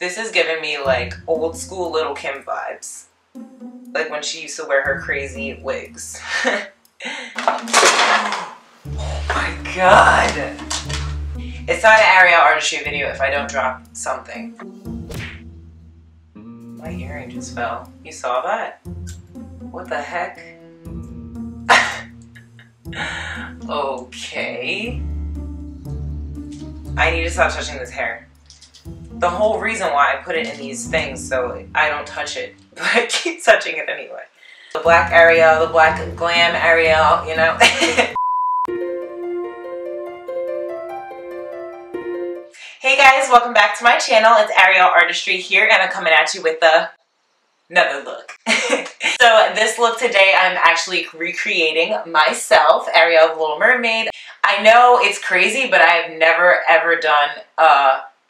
This is giving me like old school Little Kim vibes. Like when she used to wear her crazy wigs. Oh my god. It's not an Aryelle Artistry video if I don't drop something. My earring just fell. You saw that? What the heck? Okay. I need to stop touching this hair. The whole reason why I put it in these things so I don't touch it, but I keep touching it anyway. The black Aryelle, the black glam Aryelle, you know? Hey guys, welcome back to my channel. It's Aryelle Artistry here, and I'm coming at you with another look. So this look today, I'm actually recreating myself, Ariel the Little Mermaid. I know it's crazy, but I've never ever done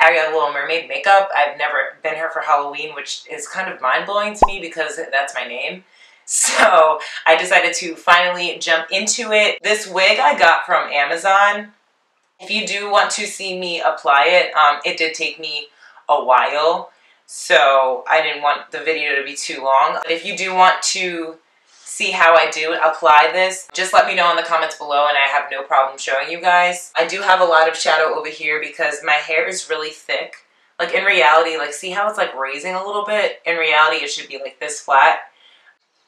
Ariel the Little Mermaid makeup. I've never been here for Halloween, which is kind of mind-blowing to me because that's my name. So I decided to finally jump into it. This wig I got from Amazon. If you do want to see me apply it, it did take me a while, so I didn't want the video to be too long. But if you do want to see how I do apply this, just let me know in the comments below and I have no problem showing you guys. I do have a lot of shadow over here because my hair is really thick. Like in reality, like see how it's like raising a little bit? In reality, it should be like this flat.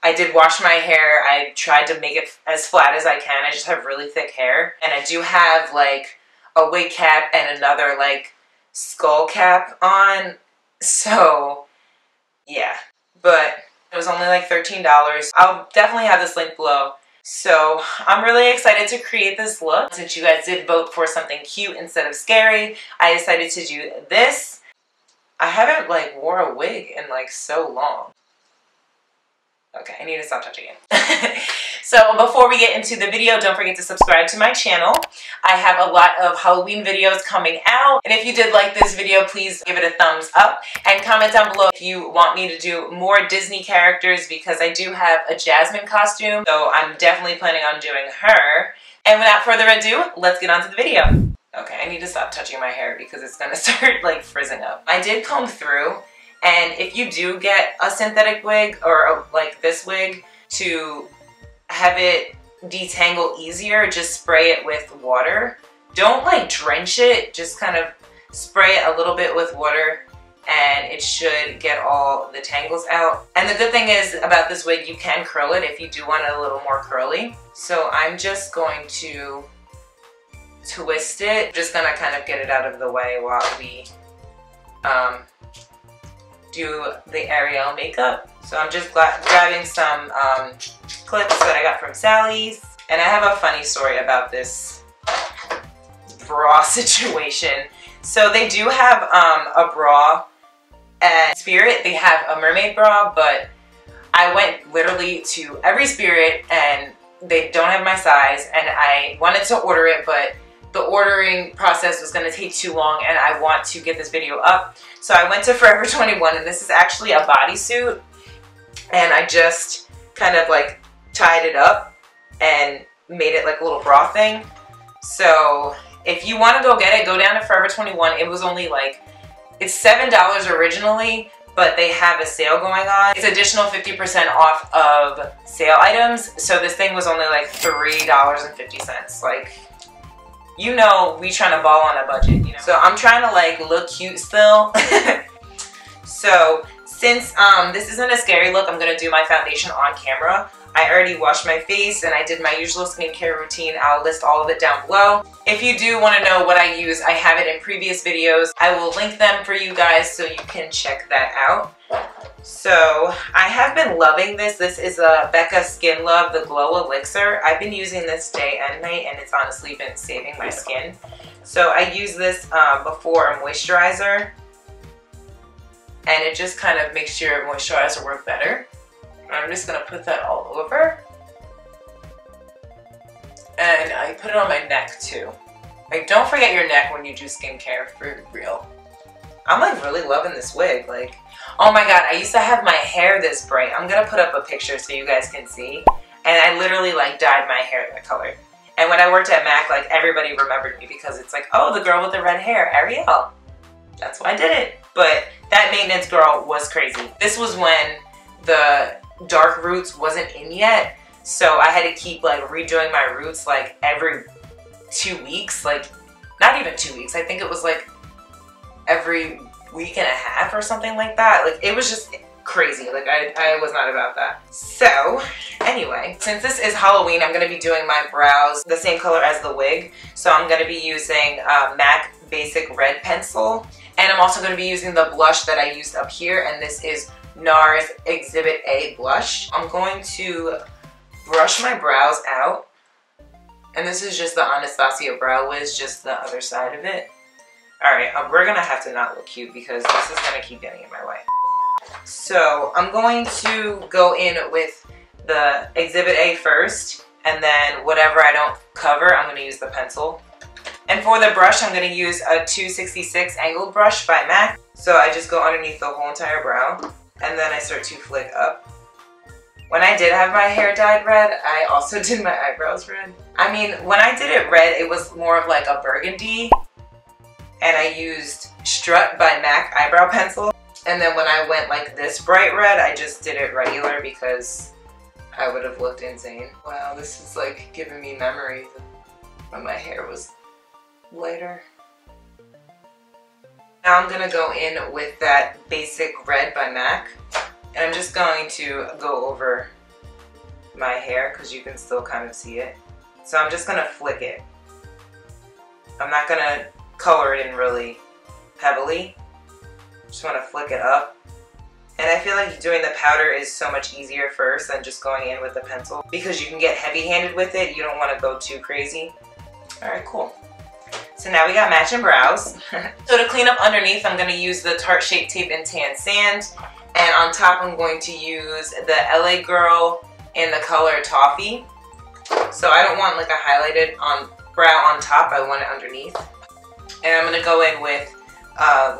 I did wash my hair. I tried to make it as flat as I can. I just have really thick hair. And I do have like a wig cap and another like skull cap on. So yeah, but it was only like $13. I'll definitely have this link below. So I'm really excited to create this look. Since you guys did vote for something cute instead of scary, I decided to do this. I haven't like wore a wig in like so long. Okay, I need to stop touching it. So before we get into the video, don't forget to subscribe to my channel. I have a lot of Halloween videos coming out. And if you did like this video, please give it a thumbs up. And comment down below if you want me to do more Disney characters because I do have a Jasmine costume. So I'm definitely planning on doing her. And without further ado, let's get on to the video. Okay, I need to stop touching my hair because it's gonna start like frizzing up. I did comb through. And if you do get a synthetic wig or like this wig, to have it detangle easier, just spray it with water. Don't like drench it, just kind of spray it a little bit with water and it should get all the tangles out. And the good thing is about this wig, you can curl it if you do want it a little more curly. So I'm just going to twist it. Just gonna kind of get it out of the way while we do the Aryelle makeup. So I'm just grabbing some clips that I got from Sally's. And I have a funny story about this bra situation. So they do have a bra at Spirit. They have a mermaid bra, but I went literally to every Spirit and they don't have my size, and I wanted to order it, but the ordering process was going to take too long and I want to get this video up. So I went to Forever 21, and this is actually a bodysuit, and I just kind of like tied it up and made it like a little bra thing. So if you want to go get it, go down to Forever 21. It was only like, it's $7 originally, but they have a sale going on. It's additional 50% off of sale items. So this thing was only like $3.50. Like, you know, we trying to ball on a budget, you know. So I'm trying to like look cute still. So since this isn't a scary look, I'm gonna do my foundation on camera. I already washed my face and I did my usual skincare routine. I'll list all of it down below. If you do want to know what I use, I have it in previous videos. I will link them for you guys so you can check that out. So I have been loving this. This is a Becca Skin Love, the Glow Elixir. I've been using this day and night, and it's honestly been saving my skin. So I use this before a moisturizer, and it just kind of makes your moisturizer work better. I'm just gonna put that all over. And I put it on my neck too. Like, don't forget your neck when you do skincare, for real. I'm like really loving this wig. Like, oh my god, I used to have my hair this bright. I'm gonna put up a picture so you guys can see. And I literally like dyed my hair that color. And when I worked at MAC, like everybody remembered me because it's like, oh, the girl with the red hair, Aryelle. That's why I did it. But That maintenance girl was crazy. This was when the dark roots wasn't in yet, so I had to keep like redoing my roots like every 2 weeks, like not even 2 weeks. I think it was like every week and a half or something like that. Like it was just crazy. Like I was not about that. So anyway, since this is Halloween, I'm going to be doing my brows the same color as the wig. So I'm going to be using MAC Basic Red Pencil. And I'm also going to be using the blush that I used up here. And this is NARS Exhibit A blush. I'm going to brush my brows out. And this is just the Anastasia Brow Wiz, just the other side of it. Alright, we're going to have to not look cute because this is going to keep getting in my way. So I'm going to go in with the Exhibit A first, and then whatever I don't cover, I'm going to use the pencil. And for the brush, I'm going to use a 266 angled brush by MAC. So I just go underneath the whole entire brow, and then I start to flick up. When I did have my hair dyed red, I also did my eyebrows red. I mean, when I did it red, it was more of like a burgundy, and I used Strut by MAC eyebrow pencil. And then when I went like this bright red, I just did it regular because I would have looked insane. Wow, this is like giving me memories of when my hair was lighter. Now I'm gonna go in with that basic red by MAC, and I'm just going to go over my hair because you can still kind of see it. So I'm just gonna flick it. I'm not gonna color it in really heavily. Just want to flick it up. And I feel like doing the powder is so much easier first than just going in with the pencil because you can get heavy-handed with it. You don't want to go too crazy. Alright, cool. So now we got matching brows. So to clean up underneath, I'm going to use the Tarte Shape Tape in Tan Sand. And on top, I'm going to use the LA Girl in the color Toffee. So I don't want like a highlighted brow on top. I want it underneath. And I'm going to go in with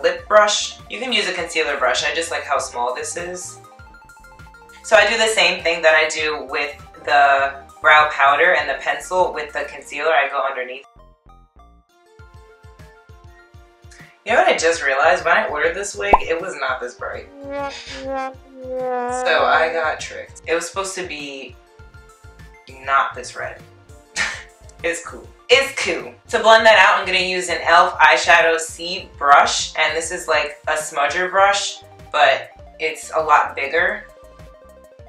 lip brush. You can use a concealer brush. I just like how small this is. So I do the same thing that I do with the brow powder and the pencil with the concealer. I go underneath. You know what I just realized? When I ordered this wig, it was not this bright. So I got tricked. It was supposed to be not this red. It's cool. It's cool. To blend that out, I'm going to use an e.l.f. eyeshadow C brush, and this is like a smudger brush, but it's a lot bigger.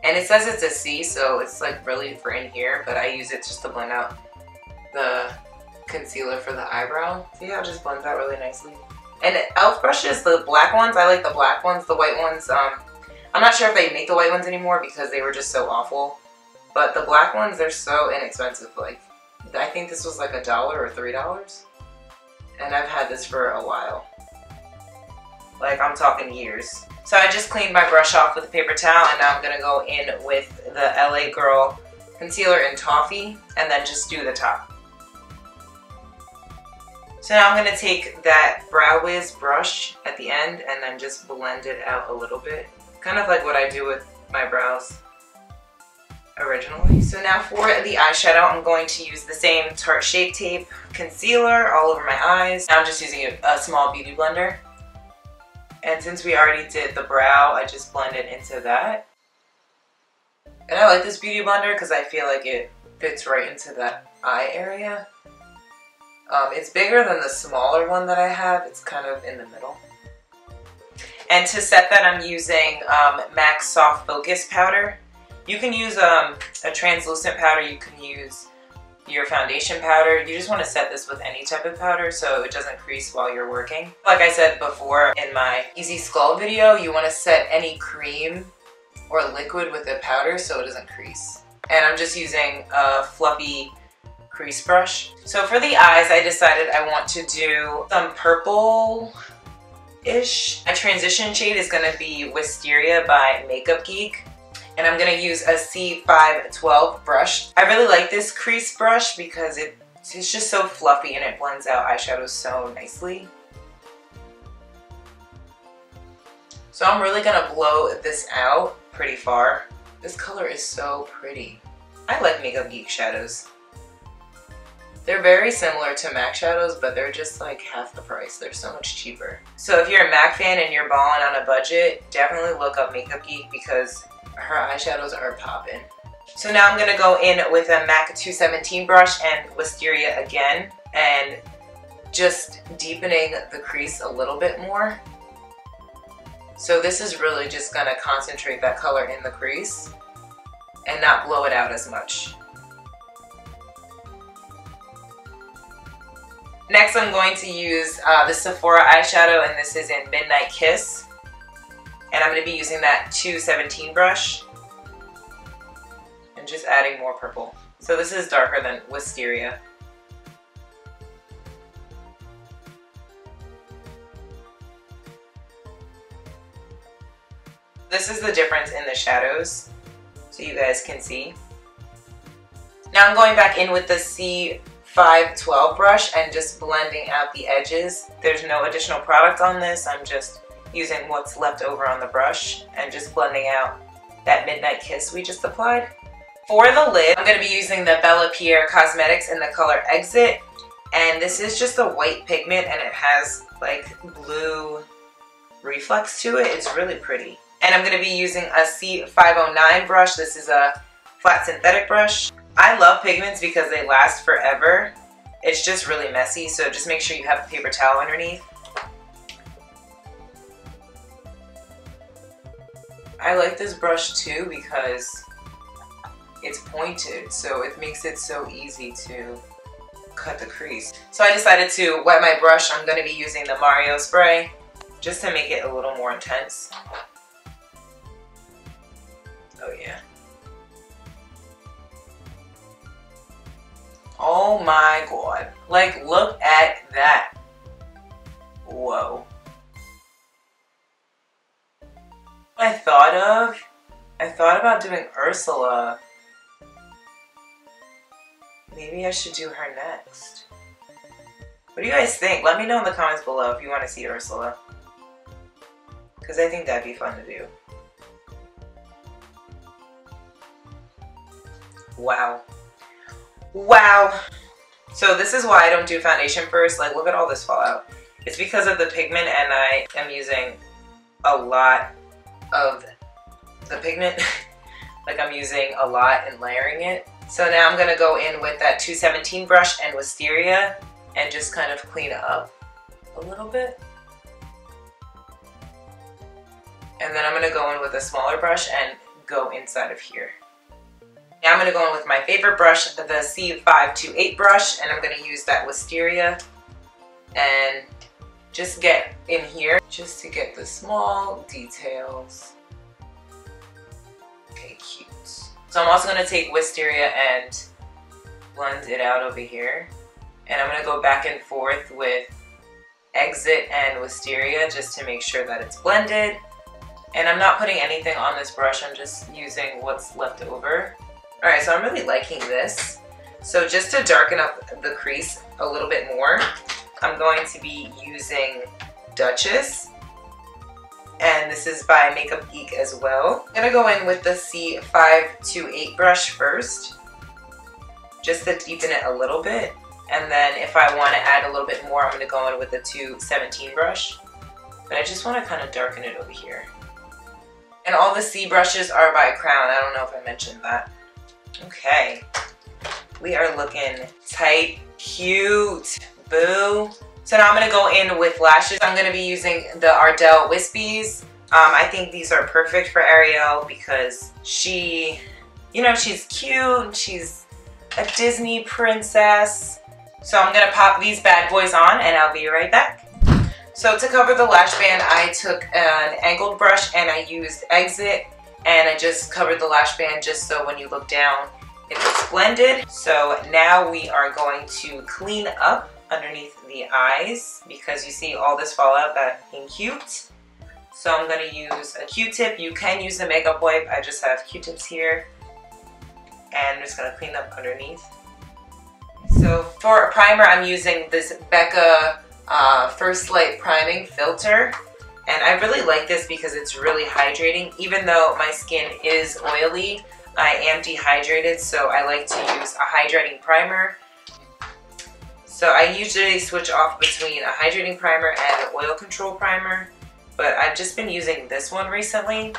And it says it's a C, so it's like really for in here, but I use it just to blend out the concealer for the eyebrow. See how it just blends out really nicely? And e.l.f. brushes, the black ones, I like the black ones. The white ones, I'm not sure if they make the white ones anymore because they were just so awful. But the black ones, they're so inexpensive. Like, I think this was like $1 or $3. And I've had this for a while. Like, I'm talking years. So I just cleaned my brush off with a paper towel, and now I'm going to go in with the LA Girl concealer in Toffee, and then just do the top. So now I'm going to take that Brow Wiz brush at the end and then just blend it out a little bit. Kind of like what I do with my brows originally. So now for the eyeshadow, I'm going to use the same Tarte Shape Tape concealer all over my eyes. Now I'm just using a small beauty blender. And since we already did the brow, I just blend it into that. And I like this beauty blender because I feel like it fits right into that eye area. It's bigger than the smaller one that I have. It's kind of in the middle. And to set that, I'm using MAC Soft Focus Powder. You can use a translucent powder. You can use your foundation powder. You just want to set this with any type of powder so it doesn't crease while you're working. Like I said before in my Easy Skull video, you want to set any cream or liquid with the powder so it doesn't crease. And I'm just using a fluffy crease brush. So for the eyes, I decided I want to do some purple-ish. My transition shade is going to be Wisteria by Makeup Geek. And I'm going to use a C512 brush. I really like this crease brush because it's just so fluffy and it blends out eyeshadows so nicely. So I'm really going to blow this out pretty far. This color is so pretty. I like Makeup Geek shadows. They're very similar to MAC shadows, but they're just like half the price. They're so much cheaper. So if you're a MAC fan and you're balling on a budget, definitely look up Makeup Geek because her eyeshadows are popping. So now I'm gonna go in with a MAC 217 brush and Wisteria again, and just deepening the crease a little bit more. So this is really just gonna concentrate that color in the crease and not blow it out as much. Next, I'm going to use the Sephora eyeshadow, and this is in Midnight Kiss. And I'm going to be using that 217 brush and just adding more purple. So this is darker than Wisteria. This is the difference in the shadows, so you guys can see. Now I'm going back in with the C512 brush and just blending out the edges. There's no additional product on this. I'm just using what's left over on the brush and just blending out that Midnight Kiss we just applied. For the lid, I'm going to be using the Bella Pierre Cosmetics in the color Exit. And this is just a white pigment and it has like blue reflex to it. It's really pretty. And I'm going to be using a C509 brush. This is a flat synthetic brush. I love pigments because they last forever. It's just really messy, so just make sure you have a paper towel underneath. I like this brush too because it's pointed, so it makes it so easy to cut the crease. So I decided to wet my brush. I'm going to be using the Mario spray just to make it a little more intense. Oh yeah. Oh my god. Like, look at that. Whoa. I thought about doing Ursula. Maybe I should do her next. What do you guys think? Let me know in the comments below if you want to see Ursula. Because I think that'd be fun to do. Wow. Wow. So this is why I don't do foundation first. Like, look at all this fallout. It's because of the pigment, and I am using a lot of the pigment. Like, I'm using a lot and layering it. So now I'm going to go in with that 217 brush and Wisteria and just kind of clean it up a little bit. And then I'm going to go in with a smaller brush and go inside of here. Now I'm going to go in with my favorite brush, the C528 brush, and I'm going to use that Wisteria and just get in here just to get the small details. Okay, cute. So I'm also going to take Wisteria and blend it out over here. And I'm going to go back and forth with Exit and Wisteria just to make sure that it's blended. And I'm not putting anything on this brush, I'm just using what's left over. Alright, so I'm really liking this. So just to darken up the crease a little bit more, I'm going to be using Duchess. And this is by Makeup Geek as well. I'm going to go in with the C528 brush first, just to deepen it a little bit. And then if I want to add a little bit more, I'm going to go in with the 217 brush. But I just want to kind of darken it over here. And all the C brushes are by Crown. I don't know if I mentioned that. Okay, we are looking tight, cute, boo. So now I'm going to go in with lashes. I'm going to be using the Ardell Wispies. I think these are perfect for Aryelle because she, you know, she's cute, she's a Disney princess. So I'm going to pop these bad boys on and I'll be right back. So to cover the lash band, I took an angled brush and I used Exit. And I just covered the lash band just so when you look down, it looks blended. So now we are going to clean up underneath the eyes because you see all this fallout that ain't cute. So I'm going to use a Q-tip. You can use the makeup wipe. I just have Q-tips here. And I'm just going to clean up underneath. So for a primer, I'm using this Becca First Light Priming Filter. And I really like this because it's really hydrating. Even though my skin is oily, I am dehydrated, so I like to use a hydrating primer. So I usually switch off between a hydrating primer and an oil control primer, but I've just been using this one recently,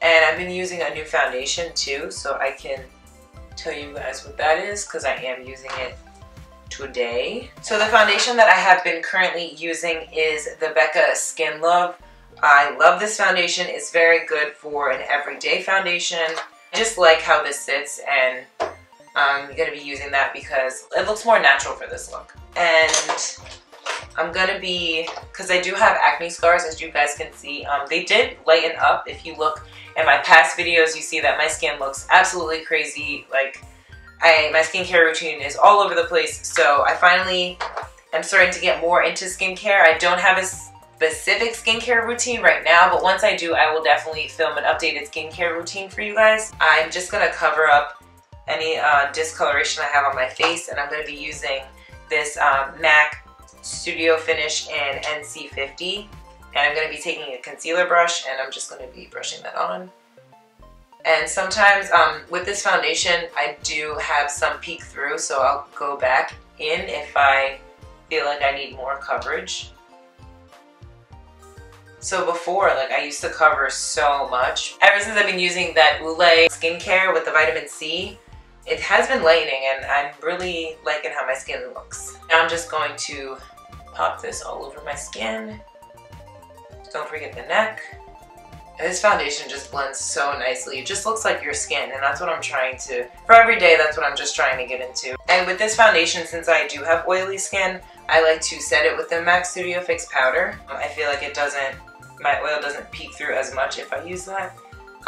and I've been using a new foundation too, so I can tell you guys what that is because I am using it today. So the foundation that I have been currently using is the Becca Skin Love. I love this foundation. It's very good for an everyday foundation. I just like how this sits, and I'm going to be using that because it looks more natural for this look. And I'm going to be, because I do have acne scars, as you guys can see, they did lighten up. If you look in my past videos, you see that my skin looks absolutely crazy. Like, my skincare routine is all over the place, so I finally am starting to get more into skincare. I don't have a specific skincare routine right now, but once I do, I will definitely film an updated skincare routine for you guys. I'm just going to cover up any discoloration I have on my face, and I'm going to be using this MAC Studio Finish in NC50, and I'm going to be taking a concealer brush, and I'm just going to be brushing that on. And sometimes with this foundation, I do have some peek through, so I'll go back in if I feel like I need more coverage. So before, like, I used to cover so much. Ever since I've been using that Olay skincare with the vitamin C, it has been lightening, and I'm really liking how my skin looks. Now I'm just going to pop this all over my skin. Don't forget the neck. And this foundation just blends so nicely. It just looks like your skin, and that's what I'm trying to, for every day, that's what I'm just trying to get into. And with this foundation, since I do have oily skin, I like to set it with the MAC Studio Fix powder. I feel like my oil doesn't peek through as much if I use that.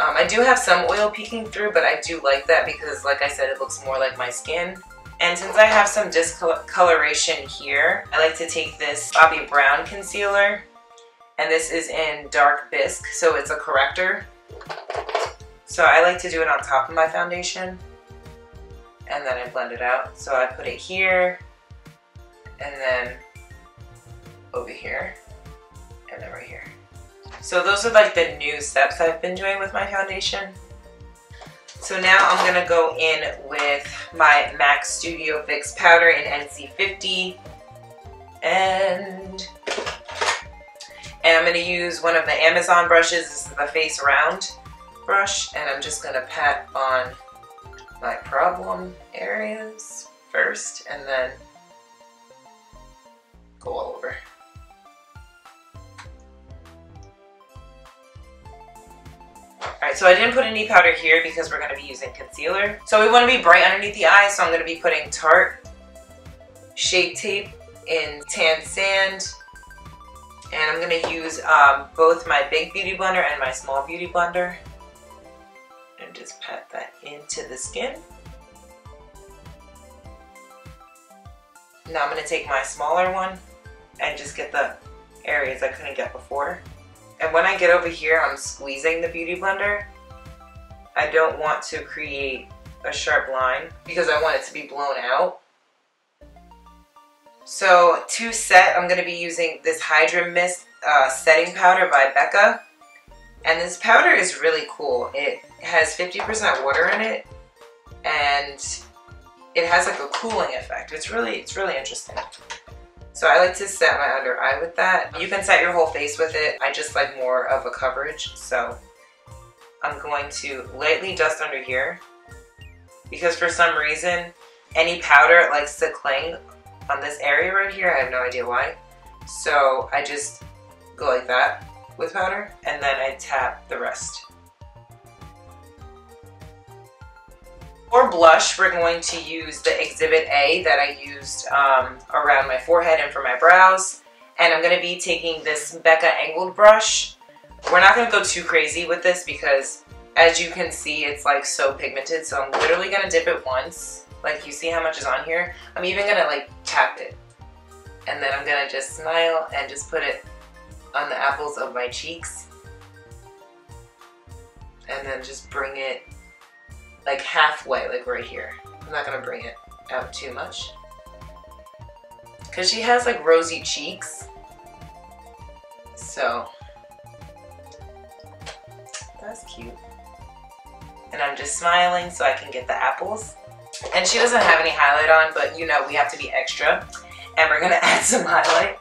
I do have some oil peeking through, but I do like that because, like I said, it looks more like my skin. And since I have some discoloration here, I like to take this Bobbi Brown concealer. And this is in Dark Bisque, so it's a corrector. So I like to do it on top of my foundation, and then I blend it out. So I put it here, and then over here, and then right here. So those are like the new steps I've been doing with my foundation. So now I'm gonna go in with my MAC Studio Fix powder in NC50, and I'm going to use one of the Amazon brushes. This is the Face Round brush, and I'm just going to pat on my problem areas first, and then go all over. Alright, so I didn't put any powder here because we're going to be using concealer. So we want to be bright underneath the eyes, so I'm going to be putting Tarte Shape Tape in Tan Sand. And I'm going to use both my big beauty blender and my small beauty blender. And just pat that into the skin. Now I'm going to take my smaller one and just get the areas I couldn't get before. And when I get over here, I'm squeezing the beauty blender. I don't want to create a sharp line because I want it to be blown out. So to set, I'm going to be using this Hydra Mist setting powder by Becca. And this powder is really cool. It has 50% water in it, and it has like a cooling effect. It's really interesting. So I like to set my under eye with that. You can set your whole face with it. I just like more of a coverage. So I'm going to lightly dust under here because for some reason any powder likes to cling on this area right here. I have no idea why. So I just go like that with powder, and then I tap the rest. For blush, we're going to use the Exhibit A that I used around my forehead and for my brows. And I'm going to be taking this Becca angled brush. We're not going to go too crazy with this because, as you can see, it's like so pigmented. So I'm literally going to dip it once. Like, you see how much is on here? I'm even going to like tap it. And then I'm going to just smile and just put it on the apples of my cheeks. And then just bring it like halfway, like right here. I'm not going to bring it out too much, because she has like rosy cheeks. So that's cute. And I'm just smiling so I can get the apples. And she doesn't have any highlight on, but you know we have to be extra. And we're gonna add some highlight.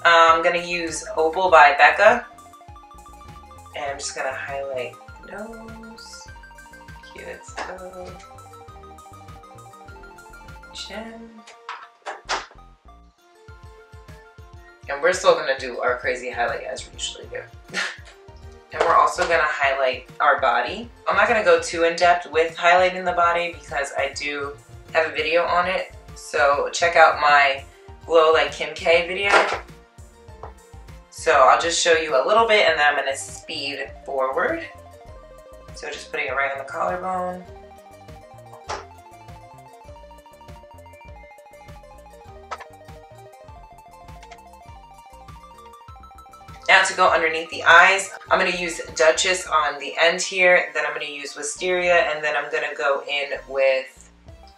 I'm gonna use Opal by Becca. And I'm just gonna highlight the nose. Cute, let's go. Chin. And we're still gonna do our crazy highlight as we usually do. And we're also gonna highlight our body. I'm not gonna go too in depth with highlighting the body because I do have a video on it. So check out my Glow Like Kim K video. So I'll just show you a little bit and then I'm gonna speed forward. So just putting it right on the collarbone. Now to go underneath the eyes, I'm going to use Duchess on the end here, then I'm going to use Wisteria, and then I'm going to go in with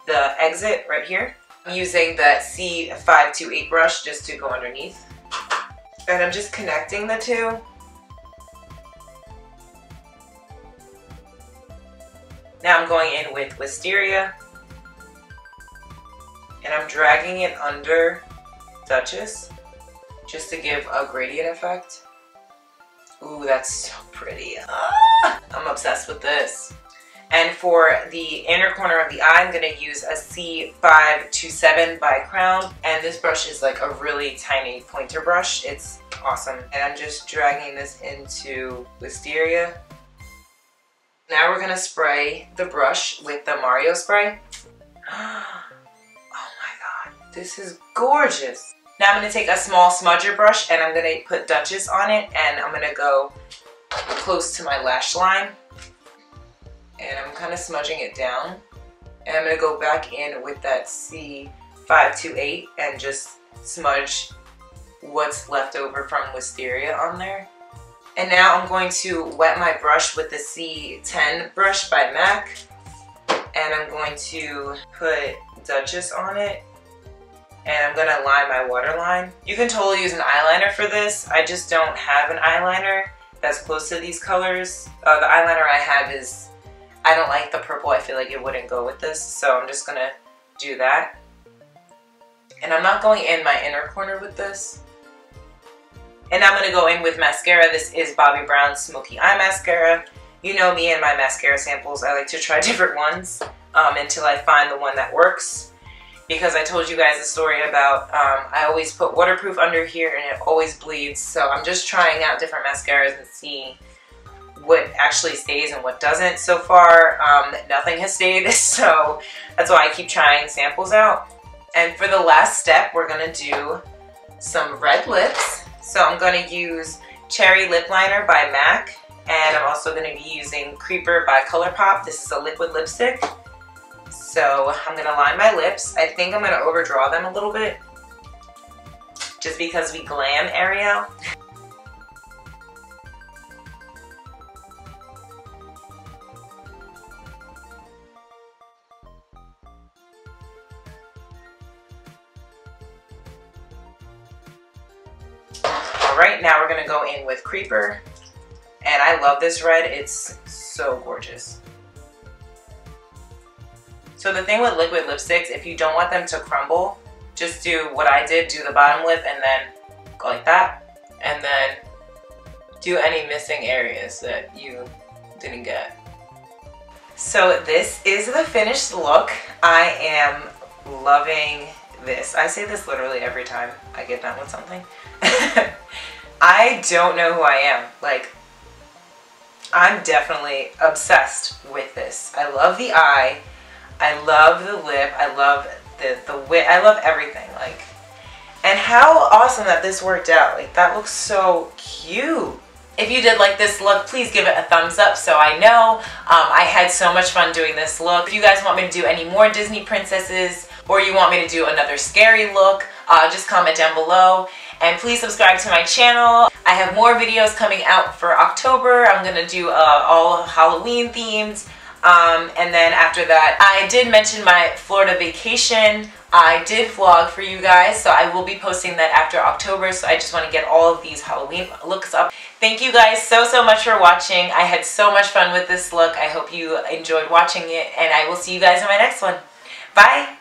the Exit right here. I'm using the C528 brush just to go underneath. And I'm just connecting the two. Now I'm going in with Wisteria, and I'm dragging it under Duchess, just to give a gradient effect. Ooh, that's so pretty. I'm obsessed with this. And for the inner corner of the eye, I'm gonna use a C527 by Crown. And this brush is like a really tiny pointer brush. It's awesome. And I'm just dragging this into Wisteria. Now we're gonna spray the brush with the Mario spray. Oh my God, this is gorgeous. Now I'm going to take a small smudger brush and I'm going to put Duchess on it, and I'm going to go close to my lash line. And I'm kind of smudging it down. And I'm going to go back in with that C528 and just smudge what's left over from Wisteria on there. And now I'm going to wet my brush with the C10 brush by MAC. And I'm going to put Duchess on it. And I'm gonna line my waterline. You can totally use an eyeliner for this. I just don't have an eyeliner that's close to these colors. The eyeliner I have is, I don't like the purple. I feel like it wouldn't go with this. So I'm just gonna do that. And I'm not going in my inner corner with this. And I'm gonna go in with mascara. This is Bobbi Brown's Smoky Eye Mascara. You know me and my mascara samples. I like to try different ones until I find the one that works. Because I told you guys a story about I always put waterproof under here and it always bleeds. So I'm just trying out different mascaras and see what actually stays and what doesn't. So far, nothing has stayed. So that's why I keep trying samples out. And for the last step, we're going to do some red lips. So I'm going to use Cherry Lip Liner by MAC. And I'm also going to be using Creeper by ColourPop. This is a liquid lipstick. So I'm going to line my lips. I think I'm going to overdraw them a little bit. Just because we glam Ariel. Alright, now we're going to go in with Creeper. And I love this red. It's so gorgeous. So the thing with liquid lipsticks, if you don't want them to crumble, just do what I did, do the bottom lip and then go like that. And then do any missing areas that you didn't get. So this is the finished look. I am loving this. I say this literally every time I get done with something. I don't know who I am. Like, I'm definitely obsessed with this. I love the eye. I love the lip, I love the wit, I love everything, like, and how awesome that this worked out. Like, that looks so cute. If you did like this look, please give it a thumbs up so I know. I had so much fun doing this look. If you guys want me to do any more Disney princesses, or you want me to do another scary look, just comment down below. And please subscribe to my channel. I have more videos coming out for October. I'm gonna do all Halloween themed. And then after that, I did mention my Florida vacation. I did vlog for you guys, so I will be posting that after October. So I just want to get all of these Halloween looks up. Thank you guys so much for watching. I had so much fun with this look. I hope you enjoyed watching it, and I will see you guys in my next one. Bye!